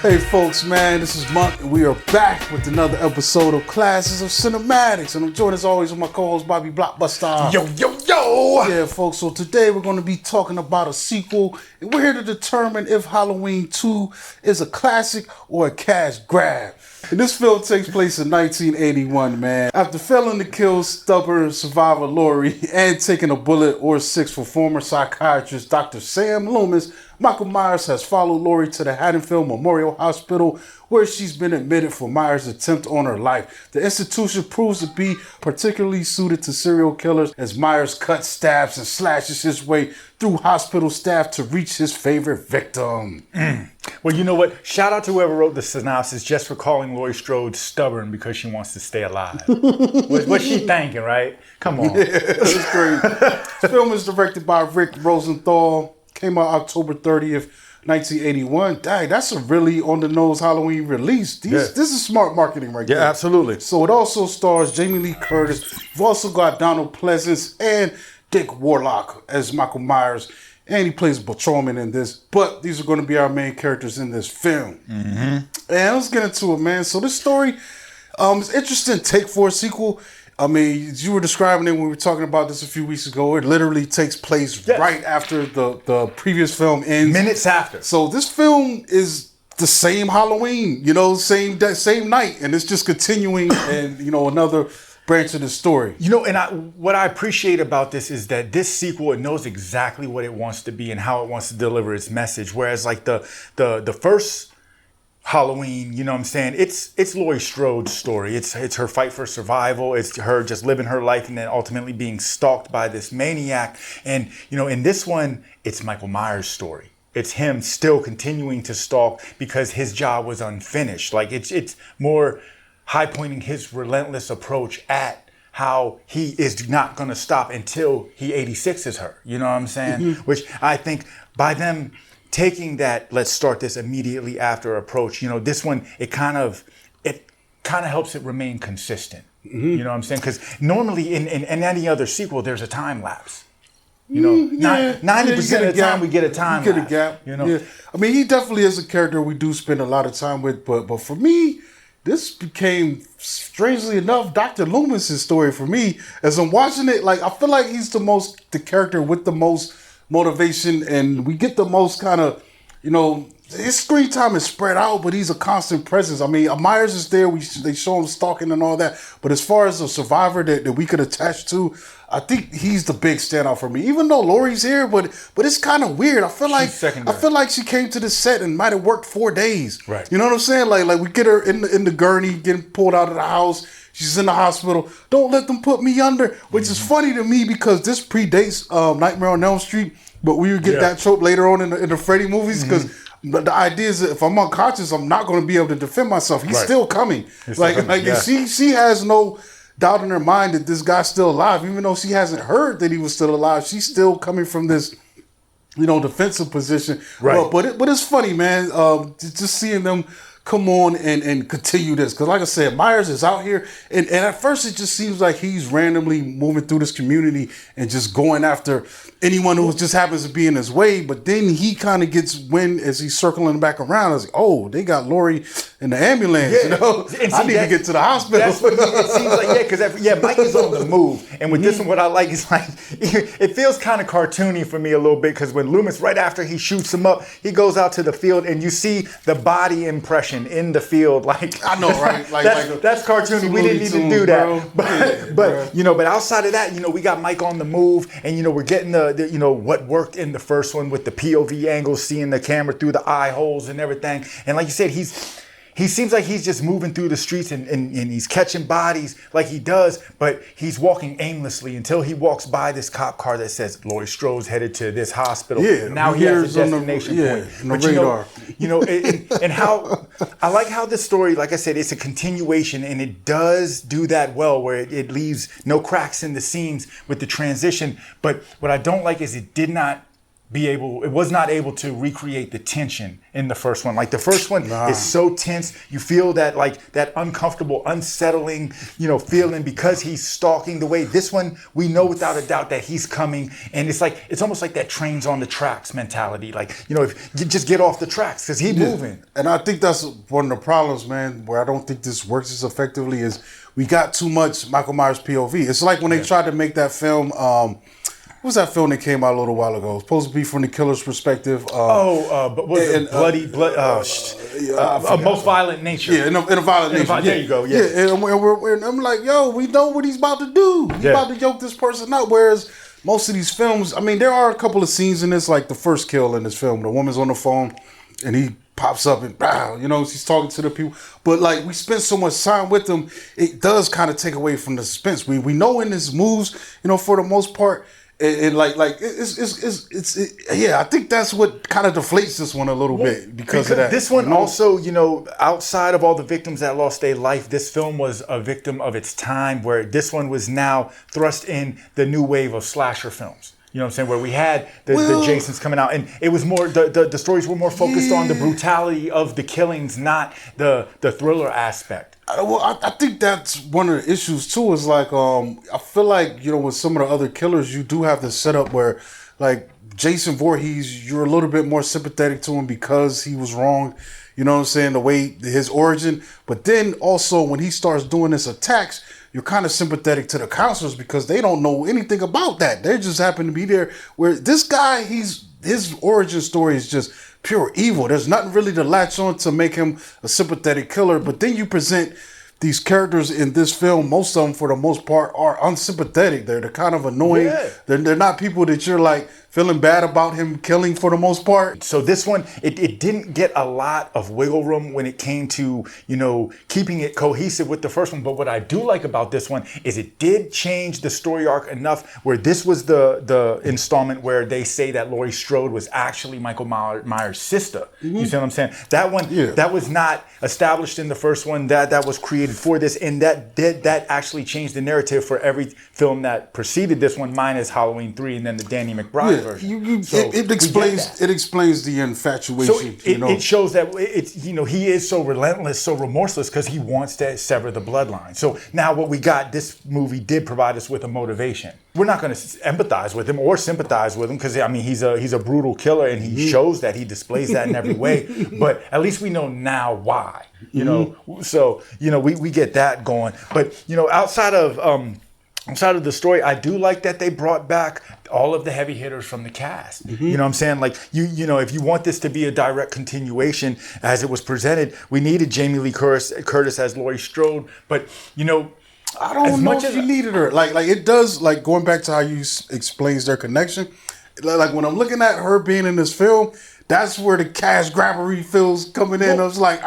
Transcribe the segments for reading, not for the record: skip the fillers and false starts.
Hey folks, man, this is Monk, and we are back with another episode of Classes of Cinematics, and I'm joined as always with my co-host Bobby Blockbuster. Yo, yo, yo! Yeah, folks, so today we're going to be talking about a sequel, and we're here to determine if Halloween 2 is a classic or a cash grab. And this film takes place in 1981, man. After failing to kill stubborn survivor Laurie and taking a bullet or six for former psychiatrist Dr. Sam Loomis, Michael Myers has followed Laurie to the Haddonfield Memorial Hospital, where she's been admitted for Myers' attempt on her life. The institution proves to be particularly suited to serial killers as Myers cuts, stabs, and slashes his way through hospital staff to reach his favorite victim. Well, you know what? Shout out to whoever wrote the synopsis just for calling Laurie Strode stubborn because she wants to stay alive. What's she thinking, right? Come on. Yeah, it's great. This film is directed by Rick Rosenthal. Came out October 30th, 1981. Dang, that's a really on-the-nose Halloween release. This is smart marketing right there. Yeah, absolutely. So it also stars Jamie Lee Curtis. You've also got Donald Pleasence and Dick Warlock as Michael Myers. And he plays a patrolman in this. But these are going to be our main characters in this film. Mm-hmm. And let's get into it, man. So this story is interesting take for a sequel. I mean, you were describing it when we were talking about this a few weeks ago. It literally takes place right after the previous film ends. Minutes after. So this film is the same Halloween, you know, same night. And it's just continuing and, you know, another branch of the story. You know, and what I appreciate about this is that this sequel, it knows exactly what it wants to be and how it wants to deliver its message. Whereas like the first Halloween, you know what I'm saying? It's Laurie Strode's story. It's her fight for survival. It's her just living her life and then ultimately being stalked by this maniac. And, you know, in this one, it's Michael Myers' story. It's him still continuing to stalk because his job was unfinished. Like it's more high pointing his relentless approach at how he is not going to stop until he 86s her. You know what I'm saying? Mm-hmm. Which I think by them taking that, let's start this immediately after approach, you know, this one, it kind of helps it remain consistent. Mm-hmm. You know what I'm saying? Because normally in any other sequel, there's a time lapse. You know, 90% of the time we get a time lapse. You get a gap. You know, I mean, he definitely is a character we do spend a lot of time with, but for me, this became, strangely enough, Dr. Loomis' story for me. As I'm watching it, like, I feel like he's the character with the most motivation, and we get the most kind of, you know, his screen time is spread out, but he's a constant presence. I mean, Myers is there. They show him stalking and all that. But as far as a survivor that we could attach to, I think he's the big standout for me. Even though Laurie's here, but it's kind of weird. I feel like she came to the set and might have worked 4 days. Right. You know what I'm saying? Like we get her in the gurney, getting pulled out of the house. She's in the hospital. Don't let them put me under. Which is funny to me because this predates Nightmare on Elm Street. But we would get that trope later on in the Freddy movies because the idea is that if I'm unconscious, I'm not going to be able to defend myself. He's still coming. She has no doubt in her mind that this guy's still alive, even though she hasn't heard that he was still alive. She's still coming from this, you know, defensive position. Right. But it's funny, man. Just seeing them come on and continue this. Because like I said, Myers is out here. And at first it just seems like he's randomly moving through this community and just going after anyone who just happens to be in his way. But then he kind of gets wind as he's circling back around. I was like, oh, they got Laurie in the ambulance. Yeah. You know, I need to get to the hospital. That's what it seems like. Because Mike is on the move. And with this one, what I like is like, it feels kind of cartoony for me a little bit. Because when Loomis, right after he shoots him up, he goes out to the field and you see the body impression in the field. Like, I know, right? That's cartoony. We didn't need to do that. But you know, but outside of that, you know, we got Mike on the move, and you know, we're getting the you know, what worked in the first one with the POV angles, seeing the camera through the eye holes and everything. And like you said, he seems like he's just moving through the streets and he's catching bodies like he does, but he's walking aimlessly until he walks by this cop car that says Laurie Strode's headed to this hospital. Yeah, now he has a destination point. But radar. You know, and how I like how this story, like I said, it's a continuation, and it does do that well, where it leaves no cracks in the seams with the transition. But what I don't like is it did not not able to recreate the tension in the first one. Like the first one is so tense. You feel that like that uncomfortable, unsettling, feeling because he's stalking the way. This one, we know without a doubt that he's coming, and it's almost like that trains on the tracks mentality. Like, if you just get off the tracks because he's moving. And I think that's one of the problems, man, where I don't think this works as effectively is we got too much Michael Myers POV. It's like when they tried to make that film, what was that film that came out a little while ago? It was supposed to be from the killer's perspective. But was it Most Violent Nature? Yeah, in a violent nature. There you go. Yeah, and I'm like, yo, we know what he's about to do. He's about to yoke this person up. Whereas most of these films, I mean, there are a couple of scenes in this, like the first kill in this film. The woman's on the phone, and he pops up and he's talking to the people. But like we spend so much time with them, it does kind of take away from the suspense. We know in his moves, for the most part. And I think that's what kind of deflates this one a little bit because of that. This one also, outside of all the victims that lost their life, this film was a victim of its time, where this one was now thrust in the new wave of slasher films. You know what I'm saying? Where we had the Jasons coming out, and it was more the stories were more focused on the brutality of the killings, not the thriller aspect. I think that's one of the issues too. Is like I feel like with some of the other killers, you do have this setup where like Jason Voorhees, you're a little bit more sympathetic to him because he was wrong. You know what I'm saying? The way his origin, but then also when he starts doing his attacks, you're kind of sympathetic to the counselors because they don't know anything about that. They just happen to be there. Where this guy, his origin story is just pure evil. There's nothing really to latch on to make him a sympathetic killer. But then you present these characters in this film, most of them for the most part are unsympathetic. They're kind of annoying. Yeah. They're not people that you're like feeling bad about him killing for the most part. So this one, it didn't get a lot of wiggle room when it came to, keeping it cohesive with the first one. But what I do like about this one is it did change the story arc enough where this was the installment where they say that Laurie Strode was actually Michael Myers' sister. Mm-hmm. You see what I'm saying? That one, that was not established in the first one. That was created for this, and that actually changed the narrative for every film that preceded this one, minus Halloween 3 and then the Danny McBride version. It explains the infatuation. So it shows that he is so relentless, so remorseless because he wants to sever the bloodline. So now what we got, this movie did provide us with a motivation. We're not going to empathize with him or sympathize with him because he's a brutal killer and he shows that, he displays that in every way. But at least we know now why. So we get that going. But outside of the story, I do like that they brought back all of the heavy hitters from the cast. Mm-hmm. You know what I'm saying? Like, if you want this to be a direct continuation as it was presented, we needed Jamie Lee Curtis as Laurie Strode. But, I don't know if you needed her. Like it does, like going back to how you explains their connection. Like when I'm looking at her being in this film, that's where the cash grabbery feels coming in. I was like,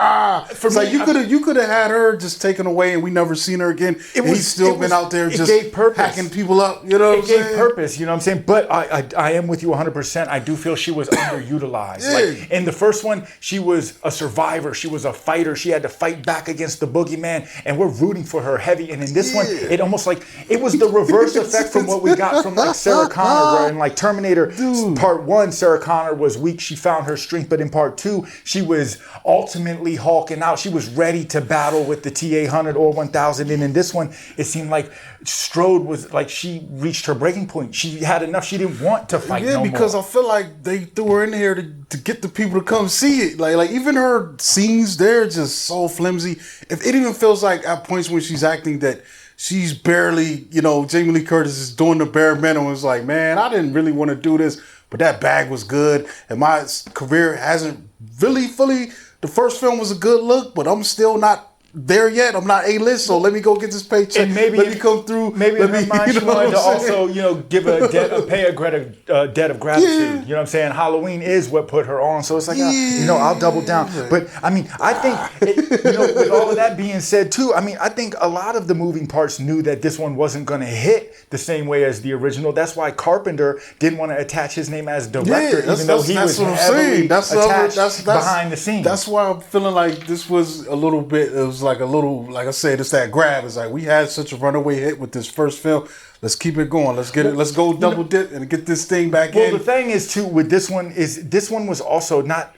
for me, like you could have had her just taken away and we never seen her again. He's still been out there just hacking people up. You know what I'm saying? It gave purpose. You know what I'm saying? But I am with you 100%. I do feel she was underutilized. Yeah. Like in the first one, she was a survivor. She was a fighter. She had to fight back against the boogeyman, and we're rooting for her heavy. And in this one, it almost like it was the reverse effect from what we got from like Sarah Connor, where in like Terminator Part 1, Sarah Connor was weak. She found her strength, but in Part 2, she was ultimately hulking out. She was ready to battle with the T-800 or 1000. And in this one, it seemed like Strode was like she reached her breaking point. She had enough. She didn't want to fight no more. Yeah, because I feel like they threw her in here to get the people to come see it. Like even her scenes, they're just so flimsy. If it even feels like at points when she's acting that she's barely, Jamie Lee Curtis is doing the bare minimum. It's like, man, I didn't really want to do this, but that bag was good. And my career hasn't really fully, the first film was a good look, but I'm still not there yet. I'm not A-list, so let me go get this paycheck. And maybe let me come through. Maybe in her mind she wanted to also, give pay a debt of gratitude. Yeah. You know what I'm saying? Halloween is what put her on, so it's like, I'll double down. But I think, with all of that being said too, I think a lot of the moving parts knew that this one wasn't going to hit the same way as the original. That's why Carpenter didn't want to attach his name as director, even though he was heavily attached behind the scenes. That's why I'm feeling like this was a little bit. It was like a little, like I said, it's that grab. It's like we had such a runaway hit with this first film. Let's keep it going. Let's get it. Let's go double dip and get this thing back in. Well, the thing is too with this one was also not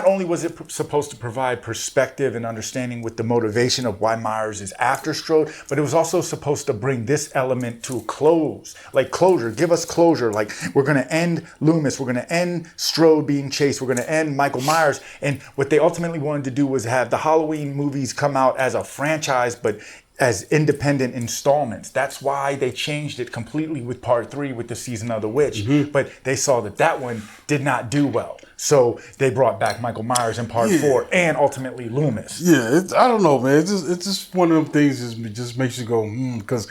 only was it supposed to provide perspective and understanding with the motivation of why Myers is after Strode, but it was also supposed to bring this element to a close, like closure. Give us closure. Like we're going to end Loomis, we're going to end Strode being chased, we're going to end Michael Myers. And what they ultimately wanted to do was have the Halloween movies come out as a franchise, but as independent installments. That's why they changed it completely with part 3 with the Season of the Witch. But they saw that one did not do well. So they brought back Michael Myers in part 4 and ultimately Loomis. Yeah, I don't know, man. It's just one of them things that just makes you go, because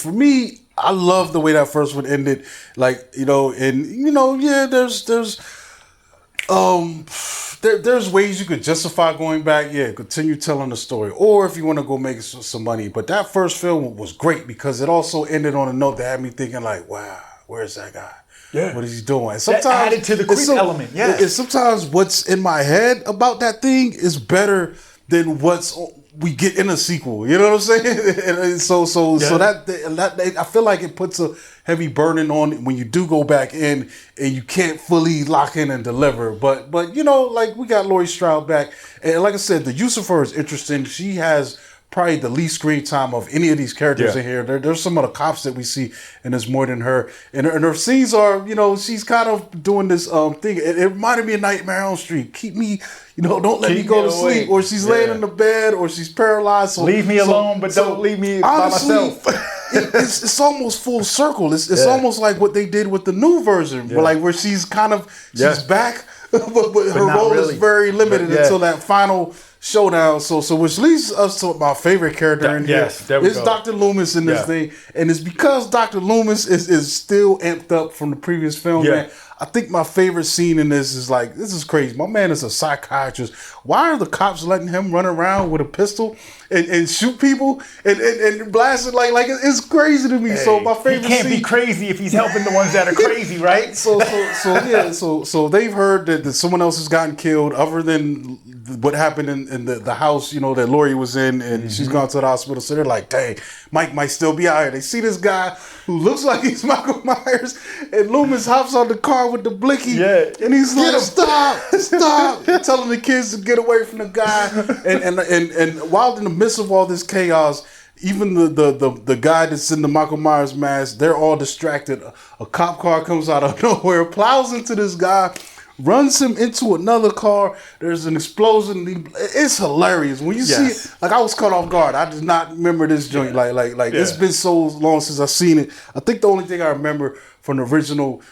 for me, I love the way that first one ended. Like, there's ways you could justify going back. Yeah, continue telling the story, or if you want to go make some money. But that first film was great because it also ended on a note that had me thinking, like, wow, where's that guy? Yeah. What is he doing? And sometimes that added to the creep element. Yeah. And sometimes what's in my head about that thing is better than what's we get in a sequel. You know what I'm saying? And so that I feel like it puts a heavy burden on when you do go back in and you can't fully lock in and deliver. But like we got Laurie Strode back, and like I said, the use of her is interesting. She has probably the least screen time of any of these characters in here. There's some of the cops that we see, and there's more than her. And her scenes are, she's kind of doing this thing. It reminded me of Nightmare on Elm Street. Keep me, don't let me go to sleep. Or she's laying in the bed, or she's paralyzed. So, leave me alone, but don't leave me honestly, by myself. It's almost full circle. It's almost like what they did with the new version, where she's kind of she's back, but her role is very limited until that final showdown. So which leads us to my favorite character in here. It's Dr. Loomis in this thing, and it's because Dr. Loomis is still amped up from the previous film. Man, I think my favorite scene in this is like, this is crazy. My man is a psychiatrist. Why are the cops letting him run around with a pistol and shoot people and blast it like it's crazy to me. Hey, so my favorite he can't scene, be crazy if he's helping the ones that are crazy, right? So they've heard that someone else has gotten killed other than what happened in the house, that Laurie was in, and she's gone to the hospital. So they're like, dang, Mike might still be out here. They see this guy who looks like he's Michael Myers, and Loomis hops on the car with the blicky, and he's like, stop, telling the kids to get away from the guy. And while in the midst of all this chaos, even the guy that's in the Michael Myers mask, they're all distracted. A cop car comes out of nowhere, plows into this guy, runs him into another car. There's an explosion. It's hilarious when you see it. Like, I was caught off guard. I did not remember this joint. It's been so long since I've seen it. I think the only thing I remember from the original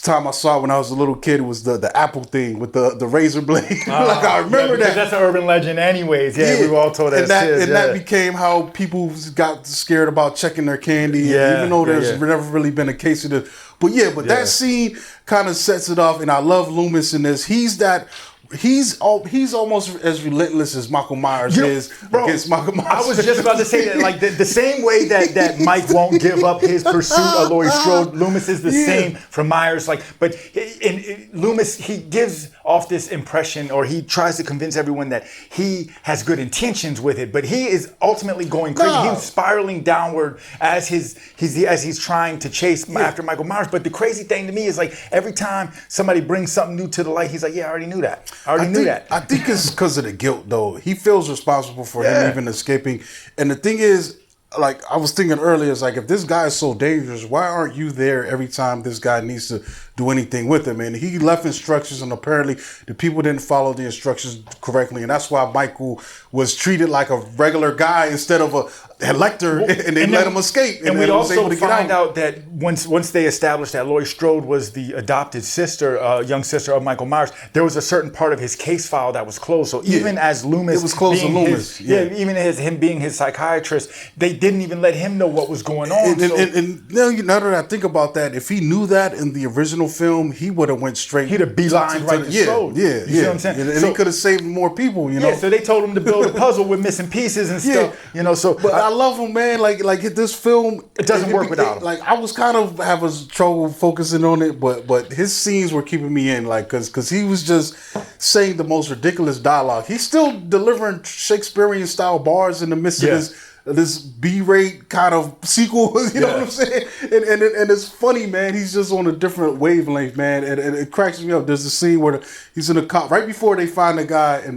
time I saw it when I was a little kid was the Apple thing with the razor blade. I remember that. That's an urban legend anyways. Yeah, we were all told that. That became how people got scared about checking their candy, even though there's never really been a case of this. But that scene kind of sets it off, and I love Loomis in this. He's almost as relentless as Michael Myers is against Michael Myers. I was just about to say that, like the same way that Mike won't give up his pursuit of Laurie Strode, Loomis is the same from Myers. But in Loomis, he gives off this impression, or he tries to convince everyone that he has good intentions with it, but he is ultimately going crazy. He's spiraling downward as he's trying to chase after Michael Myers. But the crazy thing to me is, like, every time somebody brings something new to the light, he's like, I already knew that. I knew that. I think it's because of the guilt, though. He feels responsible for him even escaping. And the thing is, like I was thinking earlier, it's like, if this guy is so dangerous, why aren't you there every time this guy needs to do anything with him? And he left instructions, and apparently the people didn't follow the instructions correctly. And that's why Michael was treated like a regular guy instead of a Lecter, and they let him escape. And we also find out that once they established that Laurie Strode was the adopted sister, young sister of Michael Myers, there was a certain part of his case file that was closed. So even as Loomis, it was closed to Loomis. Even as him being his psychiatrist, they didn't even let him know what was going on. And now that I think about that, if he knew that in the original original film, he would have went straight. He'd have beelined right to soul. Yeah. You see what I'm saying? And he could have saved more people, you know? Yeah, so they told him to build a puzzle with missing pieces and stuff, you know, so. But I love him, man. Like this film. It doesn't work without him. Like, I was kind of having trouble focusing on it, but his scenes were keeping me in, like, because he was just saying the most ridiculous dialogue. He's still delivering Shakespearean style bars in the midst of this B-rate kind of sequel, you know what I'm saying? And it's funny, man. He's just on a different wavelength, man. And it cracks me up. There's a scene where he's in a cop right before they find the guy and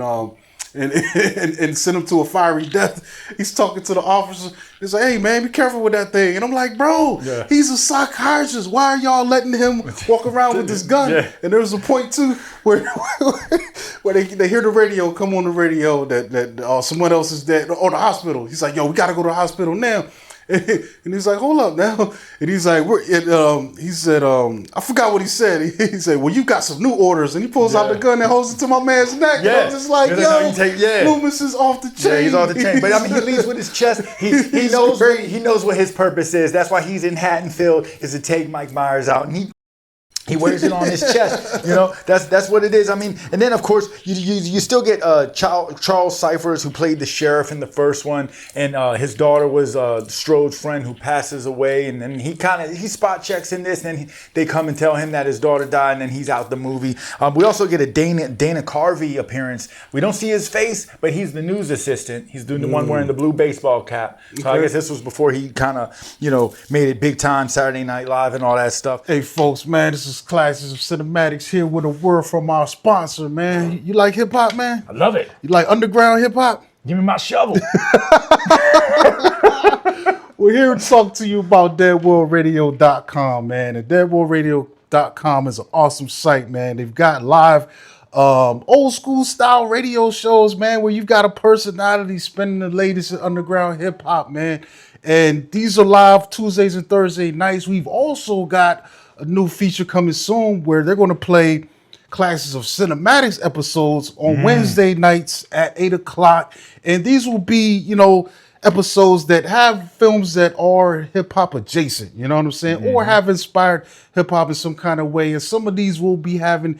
send him to a fiery death. He's talking to the officer. He's like, "Hey, man, be careful with that thing." And I'm like, "Bro, he's a psychiatrist. Why are y'all letting him walk around with this gun?" And there was a point too where they hear the radio come on the radio that someone else is dead, or the hospital. He's like, "Yo, we gotta go to the hospital now." And he's like, "Hold up now." And he's like, he said, I forgot what he said. He said, "Well, you got some new orders." And he pulls out the gun and holds it to my man's neck. And I'm just like, Loomis is off the chain. Yeah, he's off the chain. But I mean, he leads with his chest. He knows what his purpose is. That's why he's in Haddonfield, is to take Mike Myers out. And he wears it on his chest, you know. That's what it is. I mean, and then of course you still get Charles Cyphers, who played the sheriff in the first one, and his daughter was Strode's friend who passes away, and then he spot checks in this, and then they come and tell him that his daughter died, and then he's out the movie. We also get a Dana Carvey appearance. We don't see his face, but he's the news assistant. He's the one wearing the blue baseball cap. So I guess this was before he kind of, you know, made it big time, Saturday Night Live and all that stuff. Hey folks, man, this is Classes of Cinematics here with a word from our sponsor, man. You like hip hop, man? I love it. You like underground hip hop? Give me my shovel. We're here to talk to you about deadworldradio.com, man. And deadworldradio.com is an awesome site, man. They've got live old school style radio shows, man, where you've got a personality spinning the latest in underground hip hop, man. And these are live Tuesdays and Thursday nights. We've also got a new feature coming soon where they're going to play Classes of Cinematics episodes on Wednesday nights at 8 o'clock. And these will be, you know, episodes that have films that are hip hop adjacent, you know what I'm saying? Or have inspired hip hop in some kind of way. And some of these will be having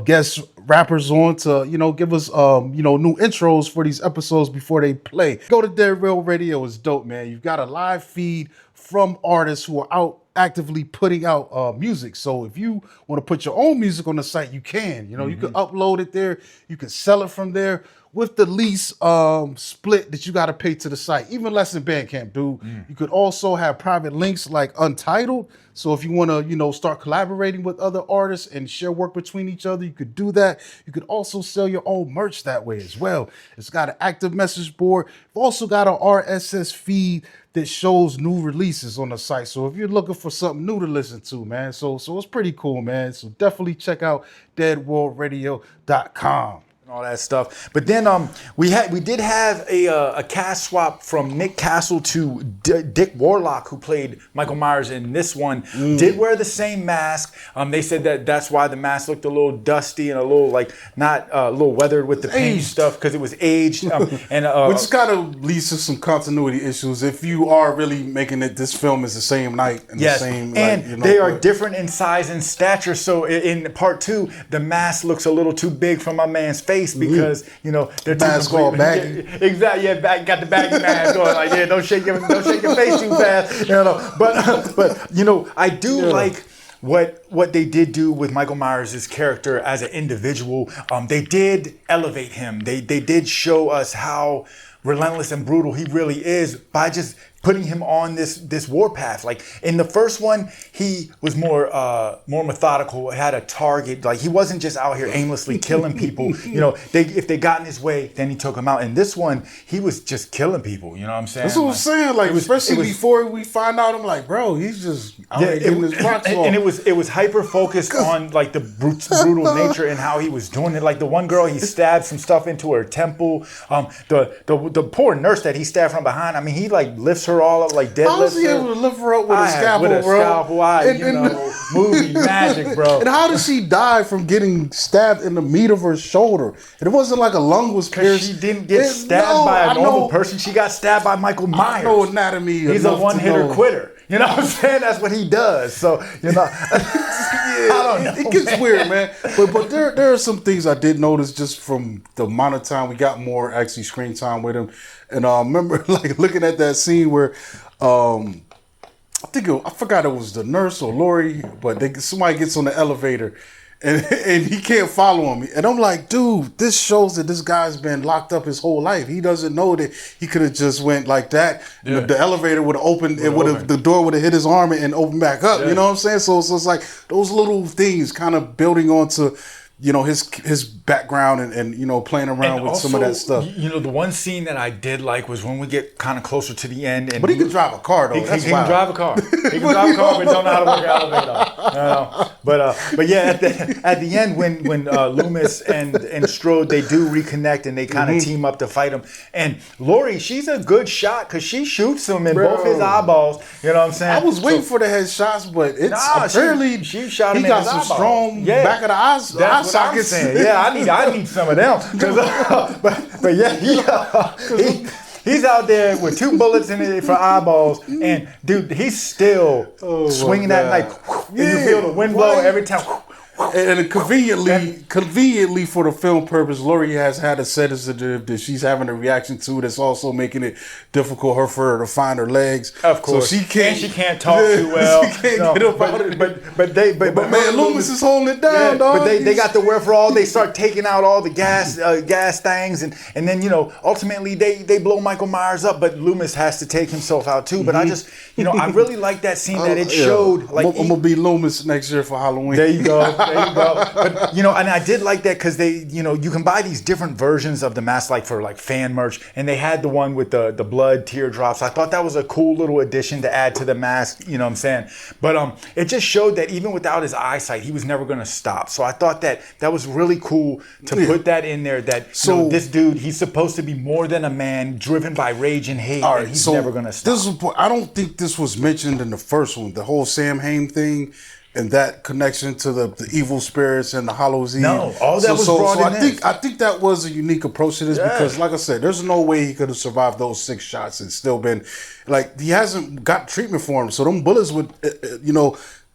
guest rappers on to, you know, give us, you know, new intros for these episodes before they play. Go to Deadworld Radio. It's dope, man. You've got a live feed from artists who are out actively putting out music. So if you want to put your own music on the site, you can. You know, you can upload it there. You can sell it from there with the least split that you got to pay to the site, even less than Bandcamp, dude. You could also have private links like Untitled. So if you want to, you know, start collaborating with other artists and share work between each other, you could do that. You could also sell your own merch that way as well. It's got an active message board. We've also got an RSS feed that shows new releases on the site. So if you're looking for something new to listen to, man, so it's pretty cool, man. So definitely check out deadworldradio.com. All that stuff, but then we did have a cast swap from Nick Castle to Dick Warlock, who played Michael Myers in this one. Did wear the same mask. They said that's why the mask looked a little dusty and a little not a little weathered with the paint stuff because it was aged. Which kind of leads to some continuity issues if you are really making it. This film is the same night and the same. And like, you know, they are different in size and stature. So in part 2, the mask looks a little too big for my man's face. Because you know they're mask all baggy. Exactly, got the baggy mask on. Like, don't shake your face too fast. You know, but you know, I do like what they did do with Michael Myers' character as an individual. They did elevate him. They did show us how relentless and brutal he really is by just putting him on this warpath. Like in the first one, he was more methodical, had a target. Like he wasn't just out here aimlessly killing people. You know, if they got in his way, then he took them out. In this one, he was just killing people. You know what I'm saying? That's what I'm saying. Like especially before we find out, I'm like, bro, he's just out here getting his rocks off. And it was hyper focused on like the brutal nature and how he was doing it. Like the one girl, he stabbed some stuff into her temple. The poor nurse that he stabbed from behind. I mean, he like lifts her all up, like deadlifts. How was he able to lift her up with a scalpel, with a bro? Scalpel, movie magic, bro. And how did she die from getting stabbed in the meat of her shoulder? And it wasn't like a lung was pierced. She didn't get stabbed by a normal person. She got stabbed by Michael Myers. I know anatomy. He's a one-hitter quitter. You know what I'm saying? That's what he does. So, you know, I don't know. It gets weird, man. But there are some things I did notice just from the amount of time we got more actually screen time with him. And I remember like looking at that scene where I forgot it was the nurse or Laurie, but somebody gets on the elevator and he can't follow him. And I'm like, dude, this shows that this guy's been locked up his whole life. He doesn't know that he could have just went like that. Yeah. The elevator would have opened, the door would have hit his arm and opened back up. Yeah. You know what I'm saying? So it's like those little things kind of building onto, you know, his background and you know, playing around and with also, some of that stuff. You know, the one scene that I did like was when we get kind of closer to the end. And but he can drive a car, though. He can drive a car. He can drive a car, but don't know how to work an elevator. But yeah, at the end when Loomis and Strode, they do reconnect and they kind of team up to fight him. And Laurie, she's a good shot because she shoots him in both his eyeballs. You know what I'm saying? I was waiting for the headshots, but apparently she shot him he got some strong back of the eyes. That's what I'm saying. Yeah, I need some of them. But yeah, he's out there with 2 bullets in it for eyeballs, and dude, he's still swinging that knife. And you feel the wind blow every time. And conveniently for the film purpose, Laurie has had a sedative that she's having a reaction to that's also making it difficult for her to find her legs. Of course, so she can't talk too well. She can't get up out of it. But man, Loomis is holding it down, dog. But they got the wherewithal. They start taking out all the gas things, and then you know ultimately they blow Michael Myers up, but Loomis has to take himself out too. But I just I really like that scene that it showed. Like I'm gonna be Loomis next year for Halloween. There you go. There you go. But and I did like that because they, you can buy these different versions of the mask like for like fan merch, and they had the one with the blood teardrops. I thought that was a cool little addition to add to the mask. You know what I'm saying? But it just showed that even without his eyesight, he was never going to stop. So I thought that was really cool to put that in there. That this dude, he's supposed to be more than a man, driven by rage and hate. And he's never going to stop. I don't think this was mentioned in the first one. The whole Sam Hain thing. And that connection to the evil spirits and the Hallows Eve. No, all that was brought in. I think that was a unique approach to this because, like I said, there's no way he could have survived those 6 shots and still been like he hasn't got treatment for him. So them bullets would,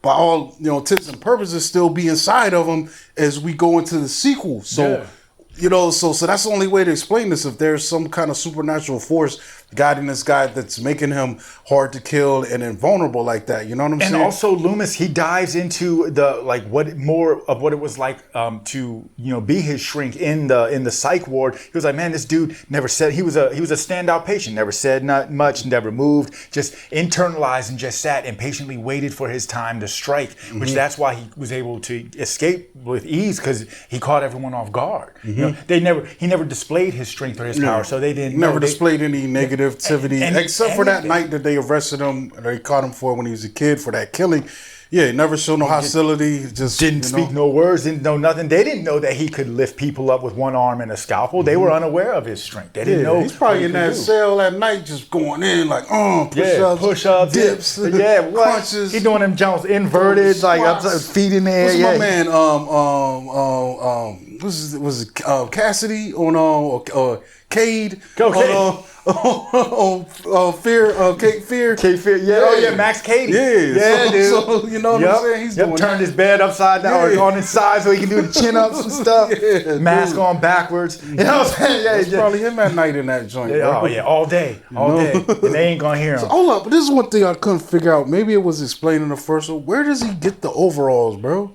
by all intents and purposes, still be inside of him as we go into the sequel. So. So that's the only way to explain this. If there's some kind of supernatural force guiding this guy that's making him hard to kill and invulnerable like that, you know what I'm saying? And also Loomis, he dives into the what it was like to be his shrink in the psych ward. He was like, man, this dude never said he was a standout patient, never said not much, never moved, just internalized and just sat and patiently waited for his time to strike. Which that's why he was able to escape with ease because he caught everyone off guard. He never displayed his strength or his power, so they didn't. Never displayed any negativity, except for that night that they arrested him. They caught him for when he was a kid for that killing. Yeah, never showed no hostility. Just didn't speak no words, didn't know nothing. They didn't know that he could lift people up with one arm and a scalpel. They were unaware of his strength. They didn't know. He's probably in that cell at night, just going in like push-ups, dips, crunches. He doing them jumps inverted, like upside, feet in the air. What's my man? Was it Cassidy on Cade? Fear. Max Cady. Yeah, dude. So, you know what I'm saying? He's doing turned his bed upside down or on his side so he can do the chin ups and stuff. Mask on backwards. You know what I'm saying? It's probably him at night in that joint. All day. And they ain't gonna hear him. So, hold up, but this is one thing I couldn't figure out. Maybe it was explained in the first one. Where does he get the overalls, bro?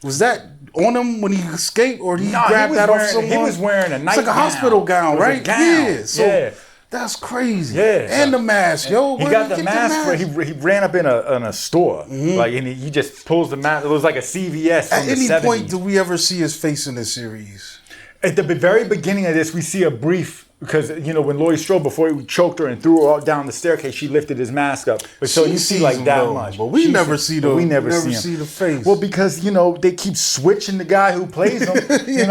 Was that on him when he escaped, or did he grab that off someone? He was wearing a nightgown. It's like a hospital gown, right? Yeah. So that's crazy. Yeah. And the mask, yo. He got the mask. He ran up in a store, and he just pulls the mask. It was like a CVS. At any point, do we ever see his face in this series? At the very beginning of this, we see a brief. Because, when Laurie Strode, before he choked her and threw her down the staircase, she lifted his mask up. But so you see like that much. But we never see the face. Well, because, they keep switching the guy who plays him. You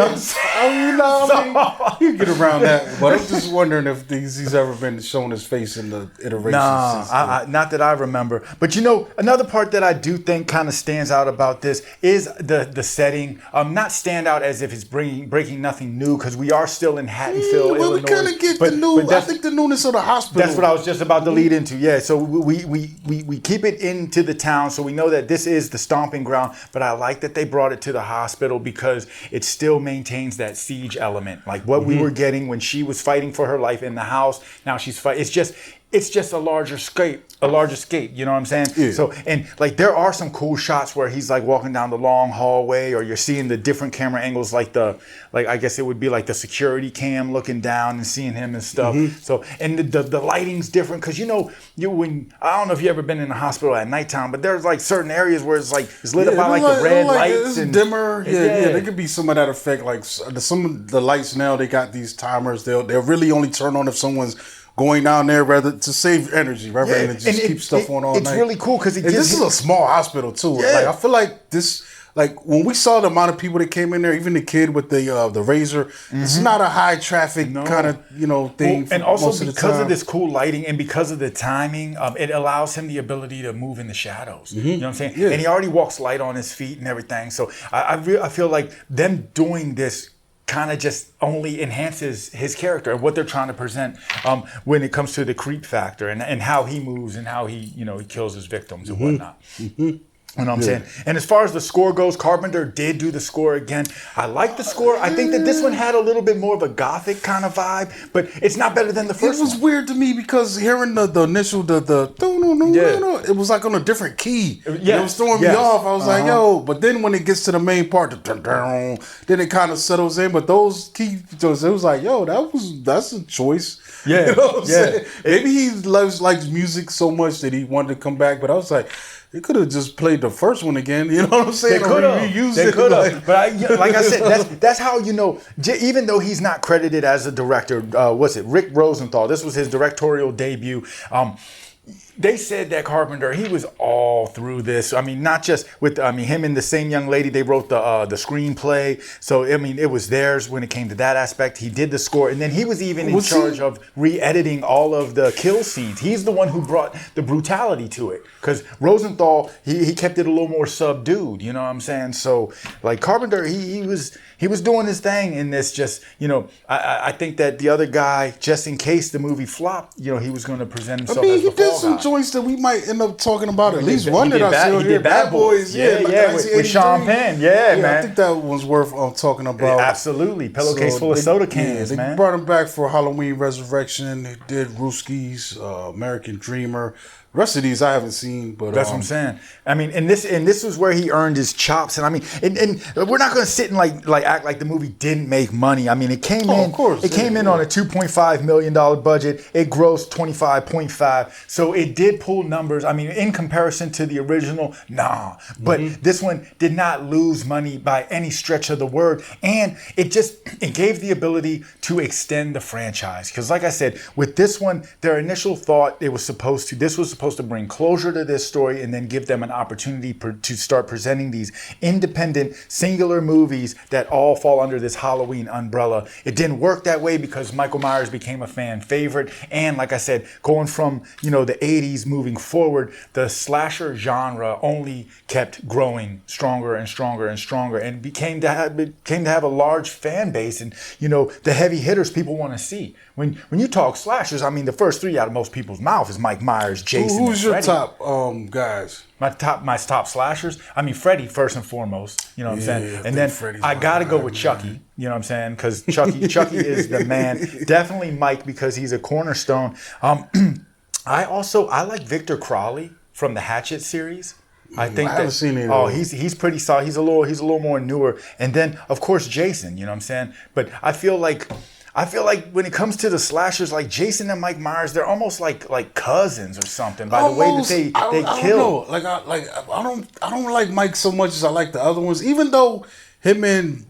get around that. But I'm just wondering if he's ever been shown his face in the iterations. Not that I remember. But, another part that I do think kind of stands out about this is the setting. Not stand out as if it's breaking nothing new, because we are still in Haddonfield, Illinois. kind of get the new. I think the newness of the hospital. That's what I was just about to lead into. Yeah, so we keep it into the town, so we know that this is the stomping ground. But I like that they brought it to the hospital because it still maintains that siege element, like what we were getting when she was fighting for her life in the house. Now she's fighting. It's just a larger escape. You know what I'm saying? Yeah. So, and like there are some cool shots where he's like walking down the long hallway, or you're seeing the different camera angles, like I guess it would be like the security cam looking down and seeing him and stuff. So, and the lighting's different because when I don't know if you ever been in a hospital at nighttime, but there's like certain areas where it's lit up by like the red lights it's and dimmer. Yeah, there could be some of that effect. Like some of the lights now, they got these timers. They'll really only turn on if someone's going down there rather to save energy, rather than just keep stuff on all night. It's really cool because this is a small hospital too. Yeah. Like I feel like this. Like when we saw the amount of people that came in there, even the kid with the razor, it's not a high traffic kind of thing. Well, and also because of this cool lighting and because of the timing, it allows him the ability to move in the shadows. You know what I'm saying? Yeah. And he already walks light on his feet and everything. So I feel like them doing this kind of just only enhances his character and what they're trying to present when it comes to the creep factor and how he moves and how he kills his victims and whatnot. You know what I'm saying? And as far as the score goes, Carpenter did do the score again. I like the score. I think that this one had a little bit more of a gothic kind of vibe, but it's not better than the first one. It was weird to me because hearing the initial it was like on a different key. Yeah. It was throwing me off. I was like, yo, but then when it gets to the main part, then it kind of settles in. But those key, it was like, yo, that's a choice. Yeah. You know what I'm saying? Maybe he likes music so much that he wanted to come back, but I was like, they could have just played the first one again. You know what I'm saying? They could have. But like I said, that's how even though he's not credited as a director, Rick Rosenthal? This was his directorial debut. They said that Carpenter, he was all through this. I mean, not just with, him and the same young lady, they wrote the screenplay. So, it was theirs when it came to that aspect. He did the score. And then he was even in charge of re-editing all of the kill scenes. He's the one who brought the brutality to it. Because Rosenthal, he kept it a little more subdued. You know what I'm saying? So, like, Carpenter, he was doing his thing in this. Just, I think that the other guy, just in case the movie flopped, he was going to present himself as the fall guy. Joints that we might end up talking about. At least one that I see here, Bad Boys. With Sean Penn. Man. I think that one's worth talking about. Absolutely. Pillowcase full of soda cans, they brought him back for Halloween Resurrection. They did Ruskies, American Dreamer. The rest of these I haven't seen, but that's what I'm saying. And this was where he earned his chops. And we're not going to sit and like act like the movie didn't make money. It came in. Of course, it came in on a $2.5 million budget. It grossed 25.5. So it did pull numbers. In comparison to the original, nah. But this one did not lose money by any stretch of the word, and it gave the ability to extend the franchise. Because, like I said, with this one, their initial thought this was supposed to bring closure to this story and then give them an opportunity to start presenting these independent, singular movies that all fall under this Halloween umbrella. It didn't work that way because Michael Myers became a fan favorite. And like I said, going from, the 80s moving forward, the slasher genre only kept growing stronger and stronger and stronger and came to have a large fan base and, the heavy hitters people want to see. When you talk slashers, the first three out of most people's mouth is Mike Myers, Jason, Who's your Freddy. top guys? My top slashers? Freddy first and foremost, you know what I'm saying? And then Freddy's I got to go with Chucky, you know what I'm saying? Because Chucky is the man. Definitely Mike because he's a cornerstone. I like Victor Crowley from the Hatchet series. I haven't seen it. Oh, he's pretty solid. He's a little more newer. And then of course Jason, you know what I'm saying? But I feel like when it comes to the slashers, like Jason and Mike Myers, they're almost like cousins or something by the way that they kill. I don't like Mike so much as I like the other ones. Even though him and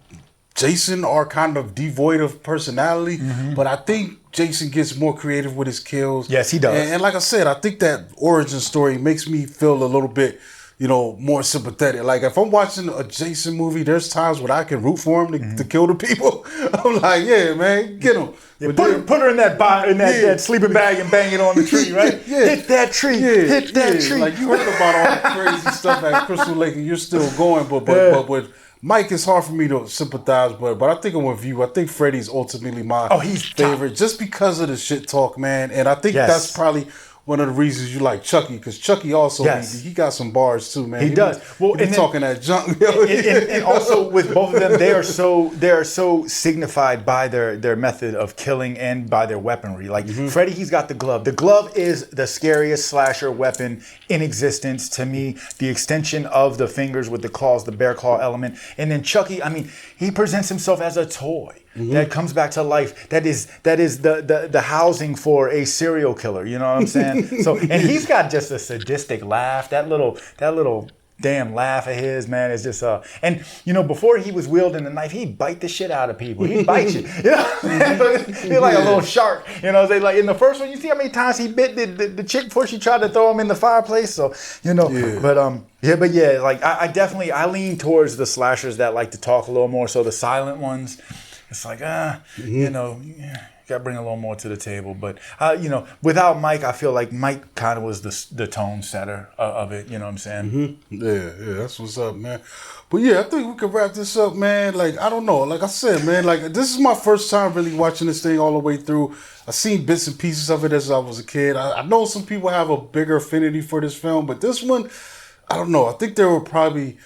Jason are kind of devoid of personality, but I think Jason gets more creative with his kills. Yes, he does. And like I said, I think that origin story makes me feel a little bit, more sympathetic. Like if I'm watching a Jason movie, there's times when I can root for him to kill the people. I'm like, yeah, man, get him. Yeah, put her in that sleeping bag and bang it on the tree, right? Hit that tree. Hit that tree. Like you heard about all the crazy stuff at Crystal Lake, and you're still going, but with Mike is hard for me to sympathize, but I think I'm with you. I think Freddy's ultimately my favorite just because of the shit talk, man. And I think that's probably one of the reasons you like Chucky, because Chucky also he got some bars too, man. He does. Well, and talking that junk. and also with both of them, they are so signified by their method of killing and by their weaponry. Like Freddy, he's got the glove. The glove is the scariest slasher weapon in existence to me. The extension of the fingers with the claws, the bear claw element, and then Chucky. I mean, he presents himself as a toy. That comes back to life. That is the housing for a serial killer. You know what I'm saying? So, and he's got just a sadistic laugh. That little damn laugh of his, man, is just and you know, before he was wielding the knife, he'd bite the shit out of people. He'd bite you. You know? He's like a little shark. You know, they like in the first one, you see how many times he bit the chick before she tried to throw him in the fireplace. So, you know, but like I lean towards the slashers that like to talk a little more. So the silent ones, it's like, you know, got to bring a little more to the table. But, you know, without Mike, I feel like Mike kind of was the tone setter of it. You know what I'm saying? Yeah, that's what's up, man. But, yeah, I think we could wrap this up, man. Like, I don't know. Like I said, man, like, this is my first time really watching this thing all the way through. I seen bits and pieces of it as I was a kid. I know some people have a bigger affinity for this film, but this one, I don't know. I think there were probably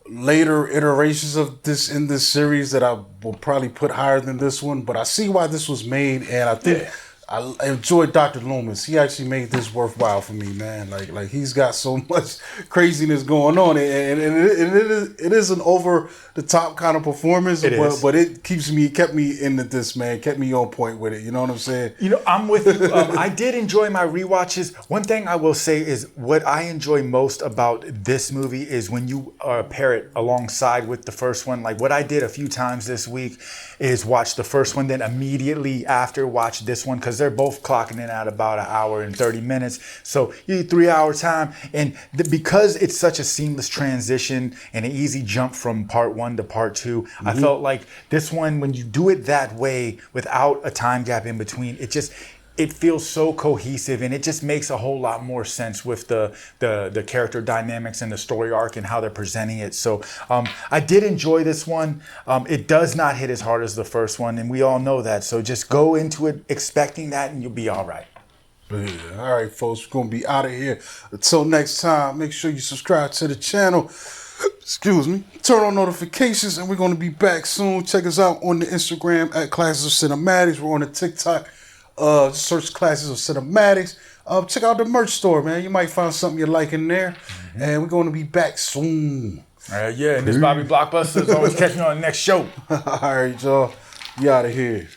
later iterations of this in this series that I will probably put higher than this one, but I see why this was made, and I think I enjoyed Dr. Loomis. He actually made this worthwhile for me, man. Like he's got so much craziness going on, and it is an over the top kind of performance, but it kept me into this, man. Kept me on point with it. You know what I'm saying? You know, I'm with you. I did enjoy my rewatches. One thing I will say is what I enjoy most about this movie is when you pair it alongside with the first one. Like what I did a few times this week is watch the first one, then immediately after watch this one, because they're both clocking in at about an hour and 30 minutes. So you need 3 hour time. And because it's such a seamless transition and an easy jump from part one to part two, I felt like this one, when you do it that way without a time gap in between, it feels so cohesive, and it just makes a whole lot more sense with the character dynamics and the story arc and how they're presenting it. So I did enjoy this one. It does not hit as hard as the first one, and we all know that. So just go into it expecting that, and you'll be all right. Yeah. All right, folks, we're going to be out of here. Until next time, make sure you subscribe to the channel. Excuse me. Turn on notifications, and we're going to be back soon. Check us out on the Instagram at Classes of Cinematics. We're on the TikTok. Search Classes of Cinematics. Check out the merch store, man. You might find something you like in there. And we're going to be back soon. And this Bobby Blockbuster is always catching you on the next show. All right, y'all. We out of here.